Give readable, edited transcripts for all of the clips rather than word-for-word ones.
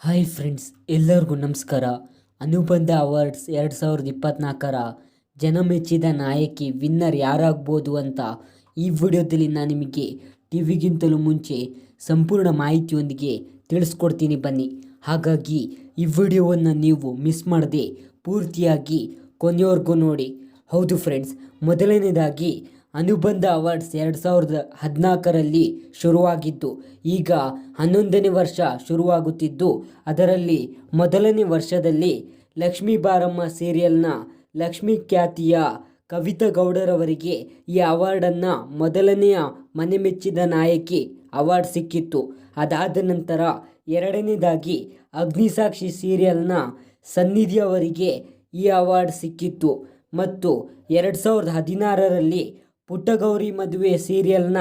Hi friends, ಎಲ್ಲರಿಗೂ ನಮಸ್ಕಾರ. ಅನುಬಂಧ ಅವಾರ್ಡ್ಸ್ 2024ರ ಜನಮೆಚ್ಚಿದ ನಾಯಕಿ ವಿನ್ನರ್ ಯಾರಾಗ್ಬೋದು ಅಂತ ಈ ವಿಡಿಯೋದಲ್ಲಿ ನಾನು ನಿಮಗೆ ಟಿವಿಗಿಂತಲೂ ಮುಂಚೆ ಸಂಪೂರ್ಣ ಮಾಹಿತಿಯೊಂದಿಗೆ ತಿಳಿಸ್ಕೊಡ್ತೀನಿ ಬನ್ನಿ. ಹಾಗಾಗಿ ಈ ವಿಡಿಯೋವನ್ನು ನೀವು ಮಿಸ್ ಮಾಡದೆ ಪೂರ್ತಿಯಾಗಿ ಕೊನೆಯವರೆಗೂ ನೋಡಿ. ಹೌದು ಫ್ರೆಂಡ್ಸ್, ಮೊದಲನೇದಾಗಿ ಅನುಬಂಧ ಅವಾರ್ಡ್ಸ್ 2014ರಲ್ಲಿ ಶುರುವಾಗಿದ್ದು ಈಗ 11ನೇ ವರ್ಷ ಶುರುವಾಗುತ್ತಿದ್ದು, ಅದರಲ್ಲಿ ಮೊದಲನೇ ವರ್ಷದಲ್ಲಿ ಲಕ್ಷ್ಮೀ ಬಾರಮ್ಮ ಸೀರಿಯಲ್ನ ಲಕ್ಷ್ಮೀ ಖ್ಯಾತಿಯ ಕವಿತಾ ಗೌಡರವರಿಗೆ ಈ ಅವಾರ್ಡನ್ನು ಮೊದಲನೆಯ ಮನೆ ಮೆಚ್ಚಿದ ನಾಯಕಿ ಅವಾರ್ಡ್ ಸಿಕ್ಕಿತ್ತು. ಅದಾದ ನಂತರ ಎರಡನೇದಾಗಿ ಅಗ್ನಿಸಾಕ್ಷಿ ಸೀರಿಯಲ್ನ ಸನ್ನಿಧಿ ಅವರಿಗೆ ಈ ಅವಾರ್ಡ್ ಸಿಕ್ಕಿತ್ತು ಮತ್ತು 2016ರಲ್ಲಿ ಪುಟ್ಟಗೌರಿ ಮದುವೆ ಸೀರಿಯಲ್ನ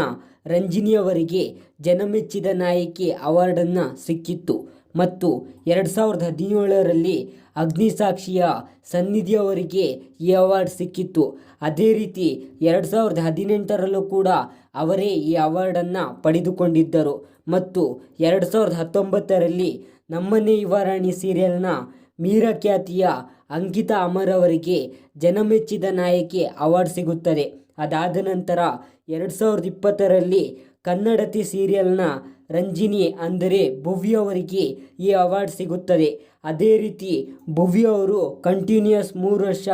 ರಂಜಿನಿ ಅವರಿಗೆ ಜನಮೆಚ್ಚಿದ ನಾಯಕಿ ಅವಾರ್ಡನ್ನು ಸಿಕ್ಕಿತ್ತು ಮತ್ತು 2017ರಲ್ಲಿ ಅಗ್ನಿಸಾಕ್ಷಿಯ ಸನ್ನಿಧಿ ಅವರಿಗೆ ಈ ಅವಾರ್ಡ್ ಸಿಕ್ಕಿತ್ತು. ಅದೇ ರೀತಿ 2018ರಲ್ಲೂ ಕೂಡ ಅವರೇ ಈ ಅವಾರ್ಡನ್ನು ಪಡೆದುಕೊಂಡಿದ್ದರು ಮತ್ತು 2019ರಲ್ಲಿ ನಮ್ಮನೆ ಯುವರಾಣಿ ಸೀರಿಯಲ್ನ ಮೀರಾ ಖ್ಯಾತಿಯ ಅಂಕಿತಾ ಅಮರ್ ಅವರಿಗೆ ಜನಮೆಚ್ಚಿದ ನಾಯಕಿ ಅವಾರ್ಡ್ ಸಿಗುತ್ತದೆ. ಅದಾದ ನಂತರ 2020ರಲ್ಲಿ ಕನ್ನಡತಿ ಸೀರಿಯಲ್ನ ರಂಜಿನಿ ಅಂದರೆ ಭುವಿ ಅವರಿಗೆ ಈ ಅವಾರ್ಡ್ ಸಿಗುತ್ತದೆ. ಅದೇ ರೀತಿ ಭುವಿ ಅವರು ಕಂಟಿನ್ಯೂಯಸ್ 3 ವರ್ಷ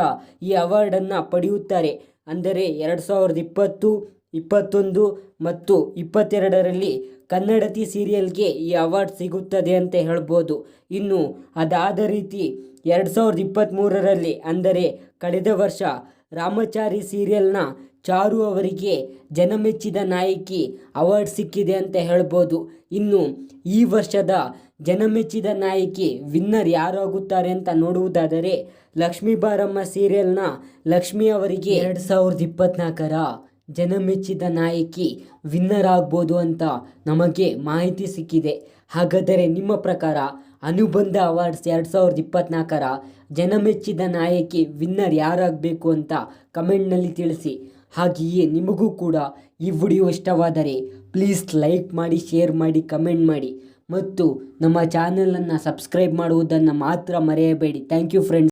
ಈ ಅವಾರ್ಡನ್ನು ಪಡೆಯುತ್ತಾರೆ. ಅಂದರೆ 2020, 21 ಮತ್ತು 22ರಲ್ಲಿ ಕನ್ನಡತಿ ಸೀರಿಯಲ್ಗೆ ಈ ಅವಾರ್ಡ್ ಸಿಗುತ್ತದೆ ಅಂತ ಹೇಳ್ಬೋದು. ಇನ್ನು ಅದಾದ ರೀತಿ 2023ರಲ್ಲಿ ಅಂದರೆ ಕಳೆದ ವರ್ಷ ರಾಮಚಾರಿ ಸೀರಿಯಲ್ನ ಚಾರು ಅವರಿಗೆ ಜನಮೆಚ್ಚಿದ ನಾಯಕಿ ಅವಾರ್ಡ್ ಸಿಕ್ಕಿದೆ ಅಂತ ಹೇಳ್ಬೋದು. ಇನ್ನು ಈ ವರ್ಷದ ಜನಮೆಚ್ಚಿದ ನಾಯಕಿ ವಿನ್ನರ್ ಯಾರಾಗುತ್ತಾರೆ ಅಂತ ನೋಡುವುದಾದರೆ ಲಕ್ಷ್ಮೀ ಬಾರಮ್ಮ ಸೀರಿಯಲ್ನ ಲಕ್ಷ್ಮಿ ಅವರಿಗೆ 2024ರ ಜನಮೆಚ್ಚಿದ ನಾಯಕಿ ವಿನ್ನರ್ ಆಗ್ಬೋದು ಅಂತ ನಮಗೆ ಮಾಹಿತಿ ಸಿಕ್ಕಿದೆ. ಹಾಗಾದರೆ ನಿಮ್ಮ ಪ್ರಕಾರ ಅನುಬಂಧ ಅವಾರ್ಡ್ಸ್ 2024ರ ಜನಮೆಚ್ಚಿದ ನಾಯಕಿ ವಿನ್ನರ್ ಯಾರಾಗಬೇಕು ಅಂತ ಕಮೆಂಟ್ನಲ್ಲಿ ತಿಳಿಸಿ. ಹಾಗೆಯೇ ನಿಮಗೂ ಕೂಡ ಈ ವಿಡಿಯೋ ಇಷ್ಟವಾದರೆ ಪ್ಲೀಸ್ ಲೈಕ್ ಮಾಡಿ, ಶೇರ್ ಮಾಡಿ, ಕಮೆಂಟ್ ಮಾಡಿ ಮತ್ತು ನಮ್ಮ ಚಾನಲನ್ನು ಸಬ್ಸ್ಕ್ರೈಬ್ ಮಾಡುವುದನ್ನು ಮಾತ್ರ ಮರೆಯಬೇಡಿ. Thank you friends.